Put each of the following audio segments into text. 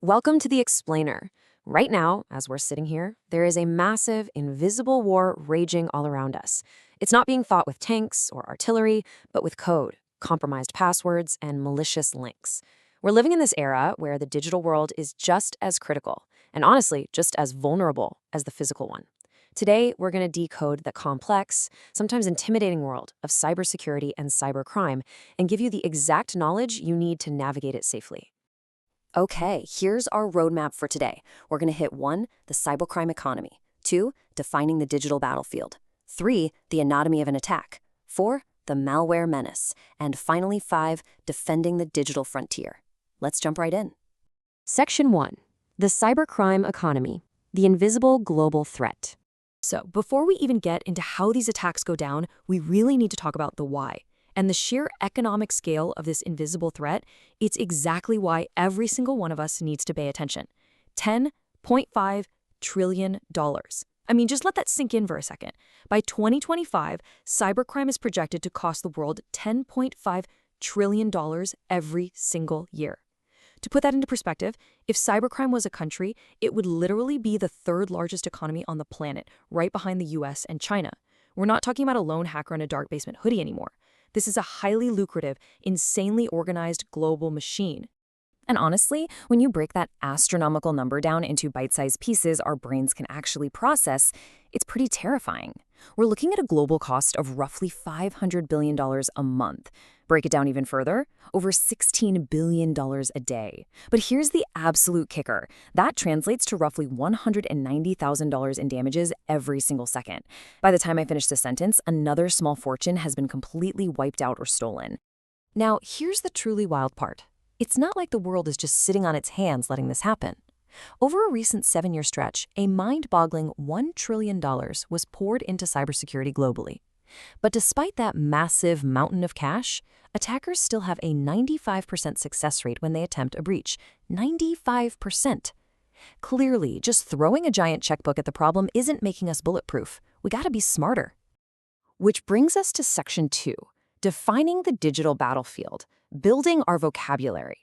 Welcome to The Explainer. Right now, as we're sitting here, there is a massive, invisible war raging all around us. It's not being fought with tanks or artillery, but with code, compromised passwords, and malicious links. We're living in this era where the digital world is just as critical, and honestly, just as vulnerable as the physical one. Today, we're going to decode the complex, sometimes intimidating world of cybersecurity and cybercrime and give you the exact knowledge you need to navigate it safely. Okay, here's our roadmap for today. We're going to hit 1, the cybercrime economy. 2, defining the digital battlefield. 3, the anatomy of an attack. 4, the malware menace. And finally, 5, defending the digital frontier. Let's jump right in. Section 1, the cybercrime economy, the invisible global threat. So, before we even get into how these attacks go down, we really need to talk about the why. And the sheer economic scale of this invisible threat, it's exactly why every single one of us needs to pay attention. $10.5 trillion. I mean, just let that sink in for a second. By 2025, cybercrime is projected to cost the world $10.5 trillion every single year. To put that into perspective, if cybercrime was a country, it would literally be the third largest economy on the planet, right behind the US and China. We're not talking about a lone hacker in a dark basement hoodie anymore. This is a highly lucrative, insanely organized global machine. And honestly, when you break that astronomical number down into bite-sized pieces our brains can actually process, it's pretty terrifying. We're looking at a global cost of roughly $500 billion a month. Break it down even further, over $16 billion a day. But here's the absolute kicker. That translates to roughly $190,000 in damages every single second. By the time I finish this sentence, another small fortune has been completely wiped out or stolen. Now, here's the truly wild part. It's not like the world is just sitting on its hands letting this happen. Over a recent 7-year stretch, a mind-boggling $1 trillion was poured into cybersecurity globally. But despite that massive mountain of cash, attackers still have a 95% success rate when they attempt a breach. 95%. Clearly, just throwing a giant checkbook at the problem isn't making us bulletproof. We gotta be smarter. Which brings us to Section 2, defining the digital battlefield, building our vocabulary.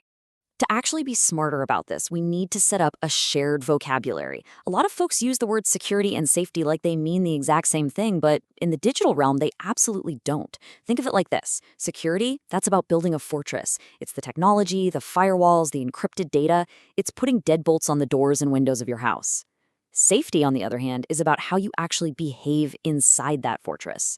To actually be smarter about this, we need to set up a shared vocabulary. A lot of folks use the words security and safety like they mean the exact same thing, but in the digital realm, they absolutely don't. Think of it like this. Security, that's about building a fortress. It's the technology, the firewalls, the encrypted data. It's putting deadbolts on the doors and windows of your house. Safety, on the other hand, is about how you actually behave inside that fortress.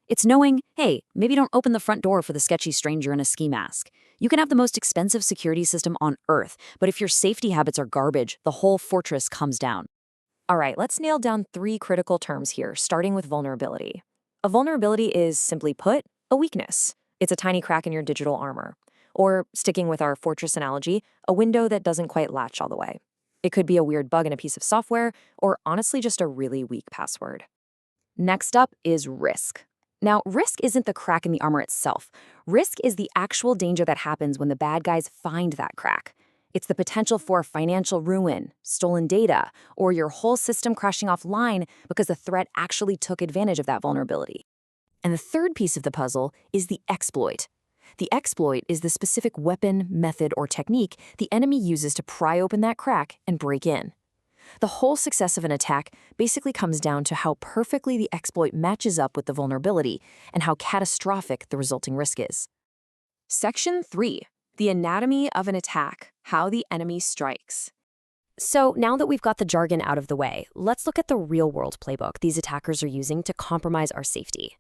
It's knowing, hey, maybe don't open the front door for the sketchy stranger in a ski mask. You can have the most expensive security system on Earth, but if your safety habits are garbage, the whole fortress comes down. All right, let's nail down 3 critical terms here, starting with vulnerability. A vulnerability is, simply put, a weakness. It's a tiny crack in your digital armor. Or, sticking with our fortress analogy, a window that doesn't quite latch all the way. It could be a weird bug in a piece of software, or honestly just a really weak password. Next up is risk. Now, risk isn't the crack in the armor itself. Risk is the actual danger that happens when the bad guys find that crack. It's the potential for financial ruin, stolen data, or your whole system crashing offline because the threat actually took advantage of that vulnerability. And the third piece of the puzzle is the exploit. The exploit is the specific weapon, method, or technique the enemy uses to pry open that crack and break in. The whole success of an attack basically comes down to how perfectly the exploit matches up with the vulnerability and how catastrophic the resulting risk is. Section 3, the anatomy of an attack, how the enemy strikes. So now that we've got the jargon out of the way, let's look at the real-world playbook these attackers are using to compromise our safety.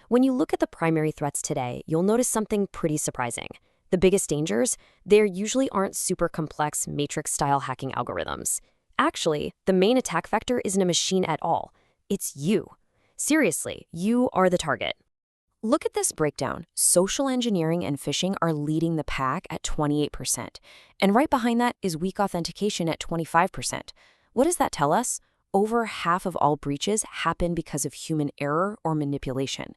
When you look at the primary threats today, you'll notice something pretty surprising. The biggest dangers, there usually aren't super complex matrix-style hacking algorithms. Actually, the main attack vector isn't a machine at all. It's you. Seriously, you are the target. Look at this breakdown. Social engineering and phishing are leading the pack at 28%. And right behind that is weak authentication at 25%. What does that tell us? Over half of all breaches happen because of human error or manipulation.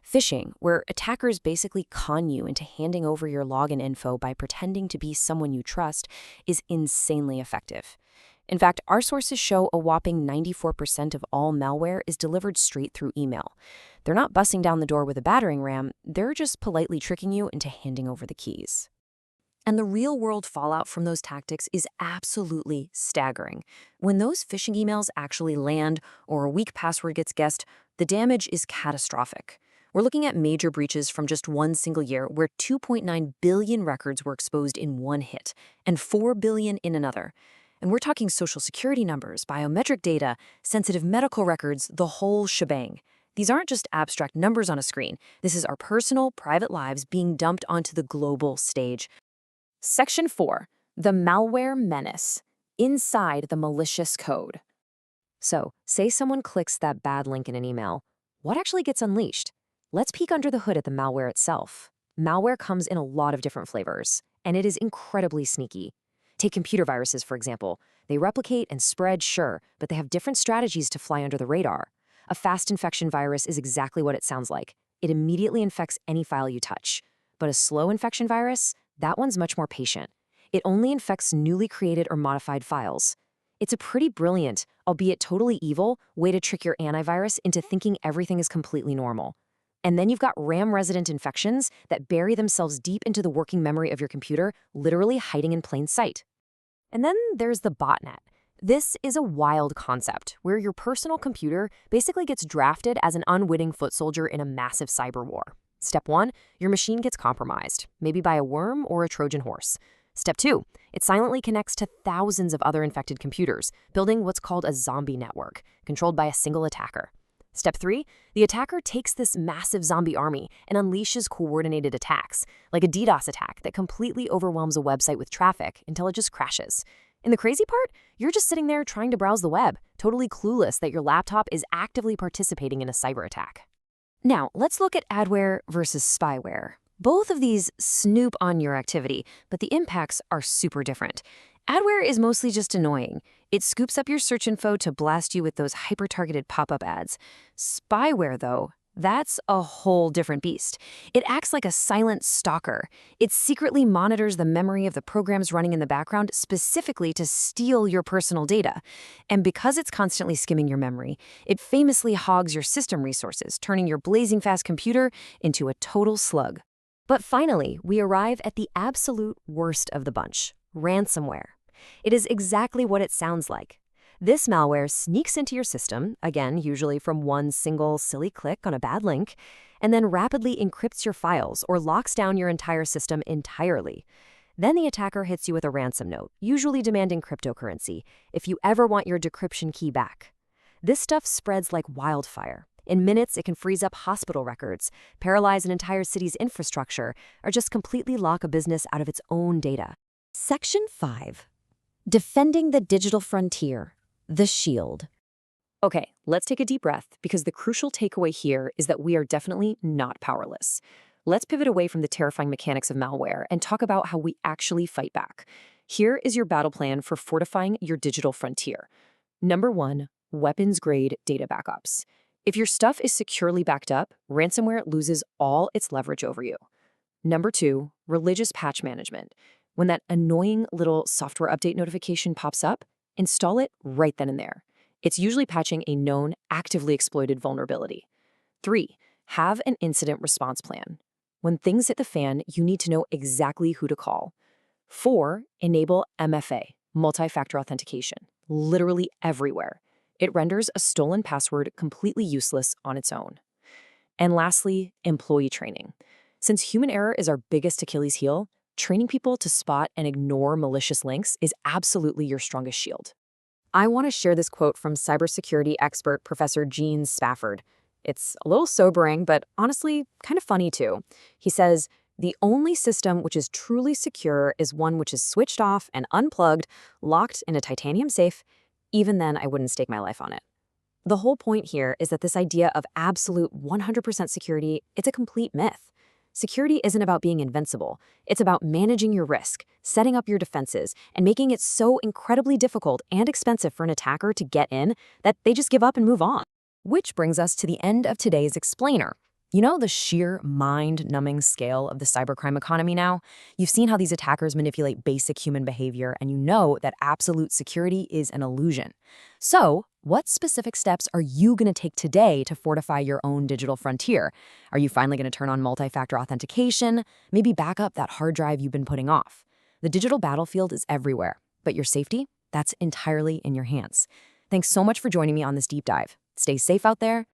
Phishing, where attackers basically con you into handing over your login info by pretending to be someone you trust, is insanely effective. In fact, our sources show a whopping 94% of all malware is delivered straight through email. They're not busting down the door with a battering ram, they're just politely tricking you into handing over the keys. And the real-world fallout from those tactics is absolutely staggering. When those phishing emails actually land or a weak password gets guessed, the damage is catastrophic. We're looking at major breaches from just one single year where 2.9 billion records were exposed in one hit and 4 billion in another. And we're talking social security numbers, biometric data, sensitive medical records, the whole shebang. These aren't just abstract numbers on a screen. This is our personal, private lives being dumped onto the global stage. Section 4. The malware menace. Inside the malicious code. So, say someone clicks that bad link in an email. What actually gets unleashed? Let's peek under the hood at the malware itself. Malware comes in a lot of different flavors, and it is incredibly sneaky. Take computer viruses, for example. They replicate and spread, sure, but they have different strategies to fly under the radar. A fast infection virus is exactly what it sounds like. It immediately infects any file you touch. But a slow infection virus? That one's much more patient. It only infects newly created or modified files. It's a pretty brilliant, albeit totally evil, way to trick your antivirus into thinking everything is completely normal. And then you've got RAM-resident infections that bury themselves deep into the working memory of your computer, literally hiding in plain sight. And then there's the botnet. This is a wild concept where your personal computer basically gets drafted as an unwitting foot soldier in a massive cyber war. Step 1, your machine gets compromised, maybe by a worm or a Trojan horse. Step 2, it silently connects to thousands of other infected computers, building what's called a zombie network, controlled by a single attacker. Step 3, the attacker takes this massive zombie army and unleashes coordinated attacks, like a DDoS attack that completely overwhelms a website with traffic until it just crashes. And the crazy part? You're just sitting there trying to browse the web, totally clueless that your laptop is actively participating in a cyber attack. Now, let's look at adware versus spyware. Both of these snoop on your activity, but the impacts are super different. Adware is mostly just annoying. It scoops up your search info to blast you with those hyper-targeted pop-up ads. Spyware, though, that's a whole different beast. It acts like a silent stalker. It secretly monitors the memory of the programs running in the background specifically to steal your personal data. And because it's constantly skimming your memory, it famously hogs your system resources, turning your blazing fast computer into a total slug. But finally, we arrive at the absolute worst of the bunch, ransomware. It is exactly what it sounds like. This malware sneaks into your system, again, usually from one single silly click on a bad link, and then rapidly encrypts your files or locks down your entire system entirely. Then the attacker hits you with a ransom note, usually demanding cryptocurrency, if you ever want your decryption key back. This stuff spreads like wildfire. In minutes, it can freeze up hospital records, paralyze an entire city's infrastructure, or just completely lock a business out of its own data. Section 5. Defending the digital frontier. The shield. Okay, let's take a deep breath because the crucial takeaway here is that we are definitely not powerless. Let's pivot away from the terrifying mechanics of malware and talk about how we actually fight back. Here is your battle plan for fortifying your digital frontier. Number 1, weapons-grade data backups. If your stuff is securely backed up, ransomware loses all its leverage over you. Number 2, religious patch management. When that annoying little software update notification pops up, install it right then and there. It's usually patching a known, actively exploited vulnerability. 3, have an incident response plan. When things hit the fan, you need to know exactly who to call. 4, enable MFA, multi-factor authentication, literally everywhere. It renders a stolen password completely useless on its own. And lastly, employee training. Since human error is our biggest Achilles heel, training people to spot and ignore malicious links is absolutely your strongest shield. I want to share this quote from cybersecurity expert Professor Gene Spafford. It's a little sobering, but honestly, kind of funny too. He says, "The only system which is truly secure is one which is switched off and unplugged, locked in a titanium safe. Even then, I wouldn't stake my life on it." The whole point here is that this idea of absolute 100% security, it's a complete myth. Security isn't about being invincible. It's about managing your risk, setting up your defenses, and making it so incredibly difficult and expensive for an attacker to get in that they just give up and move on. Which brings us to the end of today's explainer. You know the sheer mind-numbing scale of the cybercrime economy now? You've seen how these attackers manipulate basic human behavior, and you know that absolute security is an illusion. So, what specific steps are you going to take today to fortify your own digital frontier? Are you finally going to turn on multi-factor authentication? Maybe back up that hard drive you've been putting off? The digital battlefield is everywhere, but your safety, that's entirely in your hands. Thanks so much for joining me on this deep dive. Stay safe out there